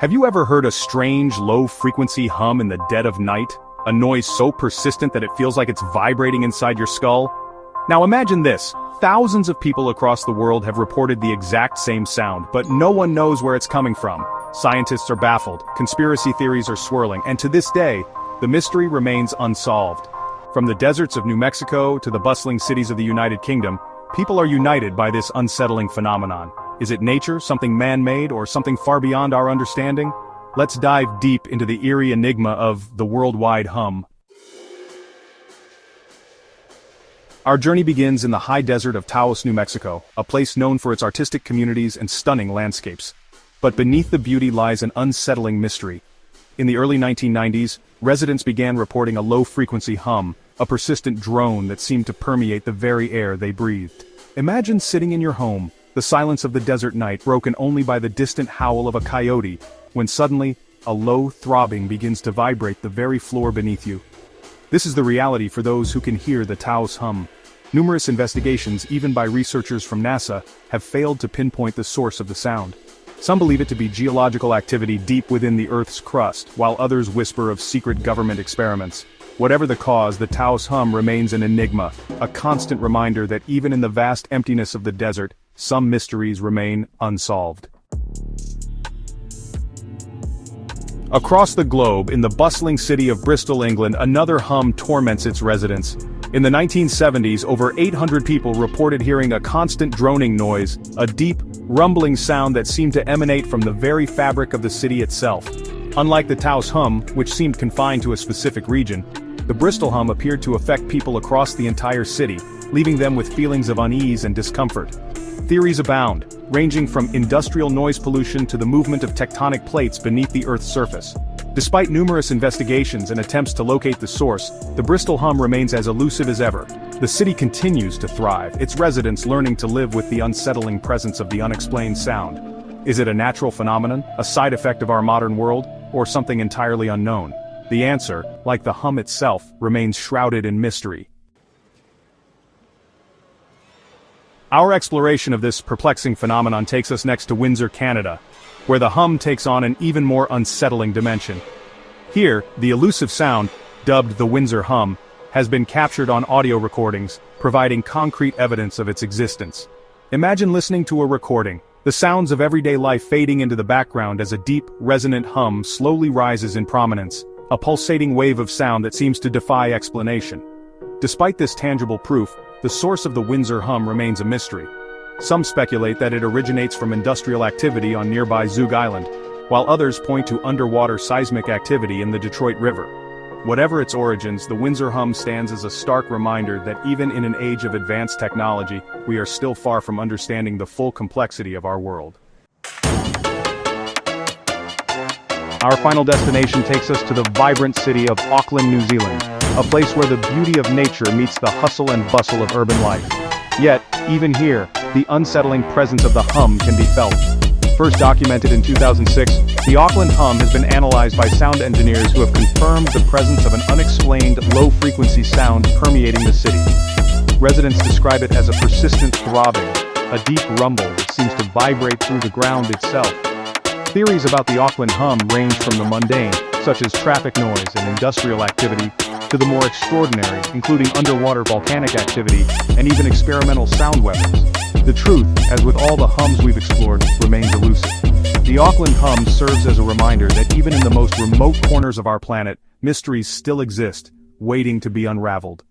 Have you ever heard a strange, low-frequency hum in the dead of night? A noise so persistent that it feels like it's vibrating inside your skull? Now imagine this. Thousands of people across the world have reported the exact same sound, but no one knows where it's coming from. Scientists are baffled, conspiracy theories are swirling, and to this day, the mystery remains unsolved. From the deserts of New Mexico to the bustling cities of the United Kingdom, people are united by this unsettling phenomenon. Is it nature, something man-made, or something far beyond our understanding? Let's dive deep into the eerie enigma of the worldwide hum. Our journey begins in the high desert of Taos, New Mexico, a place known for its artistic communities and stunning landscapes. But beneath the beauty lies an unsettling mystery. In the early 1990s, residents began reporting a low-frequency hum, a persistent drone that seemed to permeate the very air they breathed. Imagine sitting in your home, the silence of the desert night broken only by the distant howl of a coyote, when suddenly, a low throbbing begins to vibrate the very floor beneath you. This is the reality for those who can hear the Taos hum. Numerous investigations, even by researchers from NASA, have failed to pinpoint the source of the sound. Some believe it to be geological activity deep within the Earth's crust, while others whisper of secret government experiments. Whatever the cause, the Taos hum remains an enigma, a constant reminder that even in the vast emptiness of the desert, some mysteries remain unsolved. Across the globe, in the bustling city of Bristol, England, another hum torments its residents. In the 1970s, over 800 people reported hearing a constant droning noise, a deep, rumbling sound that seemed to emanate from the very fabric of the city itself. Unlike the Taos hum, which seemed confined to a specific region, the Bristol hum appeared to affect people across the entire city, leaving them with feelings of unease and discomfort. Theories abound, ranging from industrial noise pollution to the movement of tectonic plates beneath the Earth's surface. Despite numerous investigations and attempts to locate the source, the Bristol hum remains as elusive as ever. The city continues to thrive, its residents learning to live with the unsettling presence of the unexplained sound. Is it a natural phenomenon, a side effect of our modern world, or something entirely unknown? The answer, like the hum itself, remains shrouded in mystery. Our exploration of this perplexing phenomenon takes us next to Windsor, Canada, where the hum takes on an even more unsettling dimension. Here, the elusive sound, dubbed the Windsor hum, has been captured on audio recordings, providing concrete evidence of its existence. Imagine listening to a recording, the sounds of everyday life fading into the background as a deep, resonant hum slowly rises in prominence, a pulsating wave of sound that seems to defy explanation. Despite this tangible proof, the source of the Windsor hum remains a mystery. Some speculate that it originates from industrial activity on nearby Zug Island, while others point to underwater seismic activity in the Detroit River. Whatever its origins, the Windsor hum stands as a stark reminder that even in an age of advanced technology, we are still far from understanding the full complexity of our world. Our final destination takes us to the vibrant city of Auckland, New Zealand, a place where the beauty of nature meets the hustle and bustle of urban life. Yet, even here, the unsettling presence of the hum can be felt. First documented in 2006, the Auckland hum has been analyzed by sound engineers who have confirmed the presence of an unexplained low-frequency sound permeating the city. Residents describe it as a persistent throbbing, a deep rumble that seems to vibrate through the ground itself. Theories about the Auckland hum range from the mundane, such as traffic noise and industrial activity, to the more extraordinary, including underwater volcanic activity, and even experimental sound weapons. The truth, as with all the hums we've explored, remains elusive. The Auckland hum serves as a reminder that even in the most remote corners of our planet, mysteries still exist, waiting to be unraveled.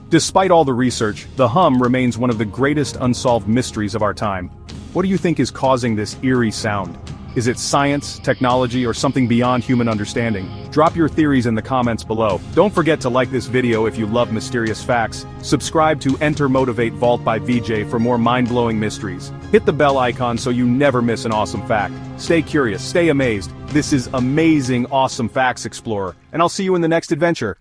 Despite all the research, the hum remains one of the greatest unsolved mysteries of our time. What do you think is causing this eerie sound? Is it science, technology, or something beyond human understanding? Drop your theories in the comments below. Don't forget to like this video if you love mysterious facts. Subscribe to Enter Motivate Vault by VJ for more mind-blowing mysteries. Hit the bell icon so you never miss an awesome fact. Stay curious, stay amazed. This is Amazing Awesome Facts Explorer, and I'll see you in the next adventure.